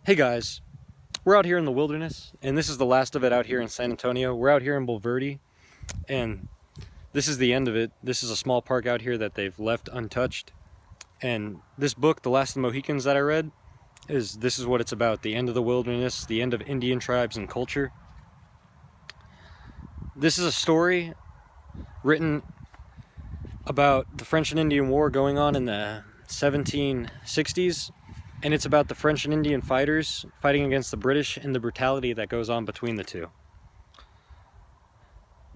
Hey guys, we're out here in the wilderness, and this is the last of it out here in San Antonio. We're out here in Bulverde, and this is the end of it. This is a small park out here that they've left untouched. And this book, The Last of the Mohicans, that I read, this is what it's about: the end of the wilderness, the end of Indian tribes and culture. This is a story written about the French and Indian War going on in the 1760s. And it's about the French and Indian fighters fighting against the British and the brutality that goes on between the two.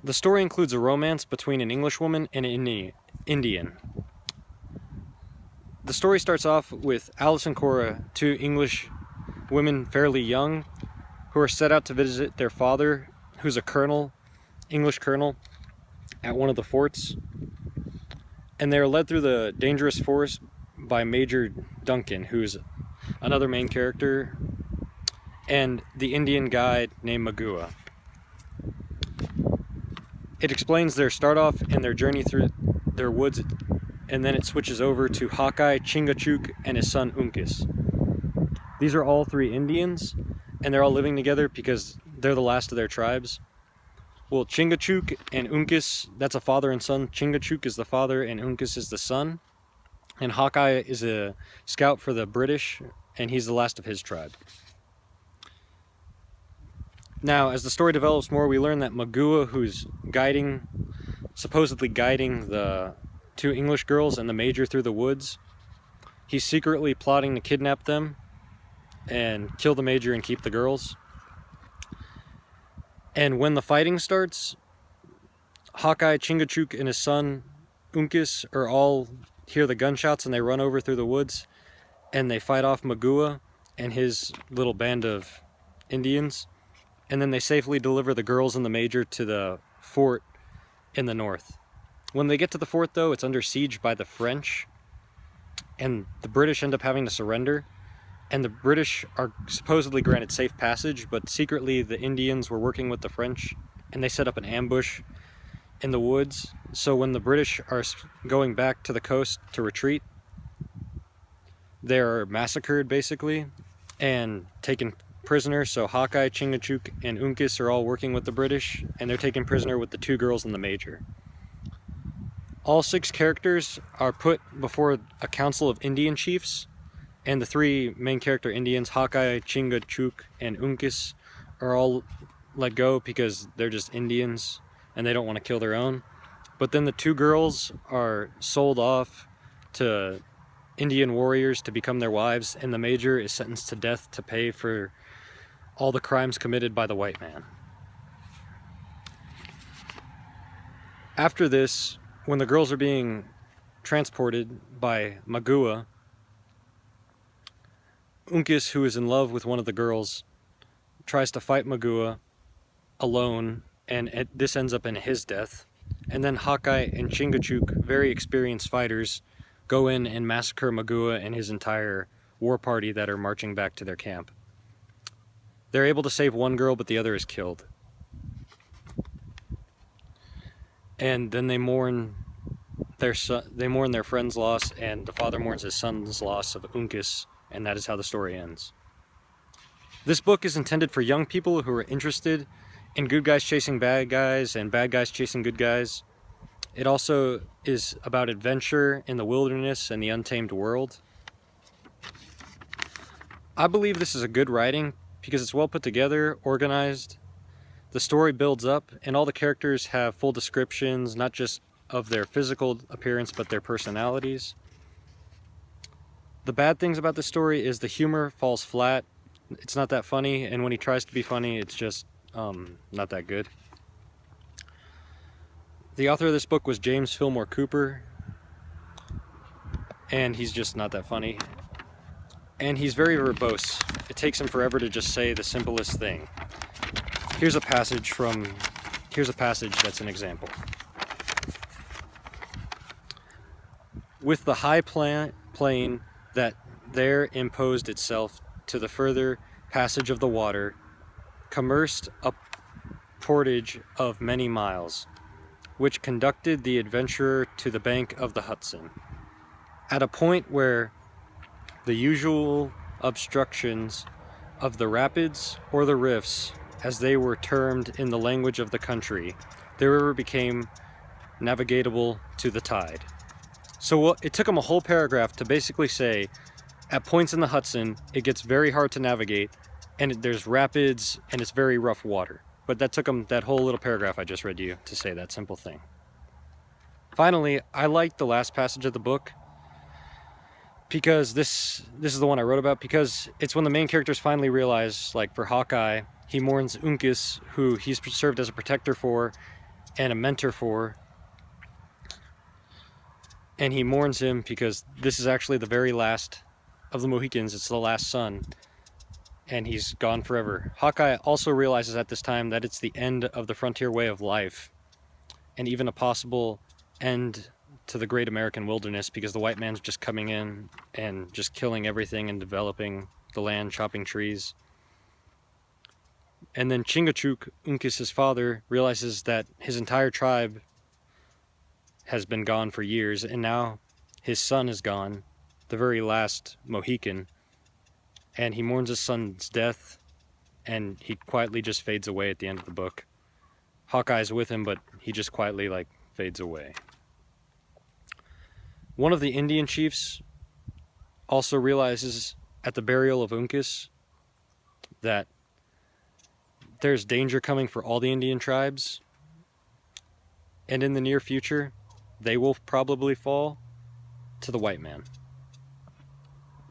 The story includes a romance between an Englishwoman and an Indian. The story starts off with Alice and Cora, two English women fairly young, who are set out to visit their father, who's a colonel, English colonel, at one of the forts. And they're led through the dangerous forest by Major Duncan, who's another main character, and the Indian guide named Magua. It explains their start off and their journey through their woods, and then it switches over to Hawkeye, Chingachgook, and his son Uncas. These are all three Indians, and they're all living together because they're the last of their tribes. Well, Chingachgook and Uncas, that's a father and son. Chingachgook is the father and Uncas is the son. And Hawkeye is a scout for the British, and he's the last of his tribe. Now, as the story develops more, we learn that Magua, who's supposedly guiding the two English girls and the Major through the woods, he's secretly plotting to kidnap them and kill the Major and keep the girls. And when the fighting starts, Hawkeye, Chingachgook, and his son Uncas are all hear the gunshots, and they run over through the woods and they fight off Magua and his little band of Indians, and then they safely deliver the girls and the Major to the fort in the north. When they get to the fort, though, it's under siege by the French, and the British end up having to surrender, and the British are supposedly granted safe passage, but secretly the Indians were working with the French, and they set up an ambush in the woods. So when the British are going back to the coast to retreat, they're massacred basically and taken prisoner. So Hawkeye, Chingachgook, and Uncas are all working with the British, and they're taken prisoner with the two girls and the Major. All 6 characters are put before a council of Indian chiefs, and the 3 main character Indians, Hawkeye, Chingachgook, and Uncas, are all let go because they're just Indians and they don't want to kill their own. But then the 2 girls are sold off to Indian warriors to become their wives, and the Major is sentenced to death to pay for all the crimes committed by the white man. After this, when the girls are being transported by Magua, Uncas, who is in love with one of the girls, tries to fight Magua alone, and this ends up in his death. And then Hawkeye and Chingachgook, very experienced fighters, go in and massacre Magua and his entire war party that are marching back to their camp. They're able to save one girl, but the other is killed. And then they mourn their friend's loss, and the father mourns his son's loss of Uncas, and that is how the story ends. This book is intended for young people who are interested in good guys chasing bad guys and bad guys chasing good guys. It also is about adventure in the wilderness and the untamed world. I believe this is a good writing because it's well put together, organized. The story builds up, and all the characters have full descriptions, not just of their physical appearance, but their personalities. The bad things about the story is the humor falls flat. It's not that funny, and when he tries to be funny, it's just not that good. The author of this book was James Fillmore Cooper, and he's just not that funny. And he's very verbose. It takes him forever to just say the simplest thing. Here's a passage that's an example. With the high plain that there imposed itself to the further passage of the water, commerced a portage of many miles, which conducted the adventurer to the bank of the Hudson. At a point where the usual obstructions of the rapids, or the rifts, as they were termed in the language of the country, the river became navigatable to the tide. So it took them a whole paragraph to basically say, at points in the Hudson, it gets very hard to navigate, and there's rapids, and it's very rough water. But that took them that whole little paragraph I just read you to say that simple thing. Finally, I like the last passage of the book, because this is the one I wrote about, because it's when the main characters finally realize, like for Hawkeye, he mourns Uncas, who he's served as a protector for and a mentor for, and he mourns him because this is actually the very last of the Mohicans. It's the last son, and he's gone forever. Hawkeye also realizes at this time that it's the end of the frontier way of life, and even a possible end to the great American wilderness, because the white man's just coming in and just killing everything and developing the land, chopping trees. And then Chingachgook, Uncas' father, realizes that his entire tribe has been gone for years, and now his son is gone, the very last Mohican, and he mourns his son's death, and he quietly just fades away at the end of the book. Hawkeye's with him, but he just quietly fades away. One of the Indian chiefs also realizes at the burial of Uncas that there's danger coming for all the Indian tribes, and in the near future, they will probably fall to the white man.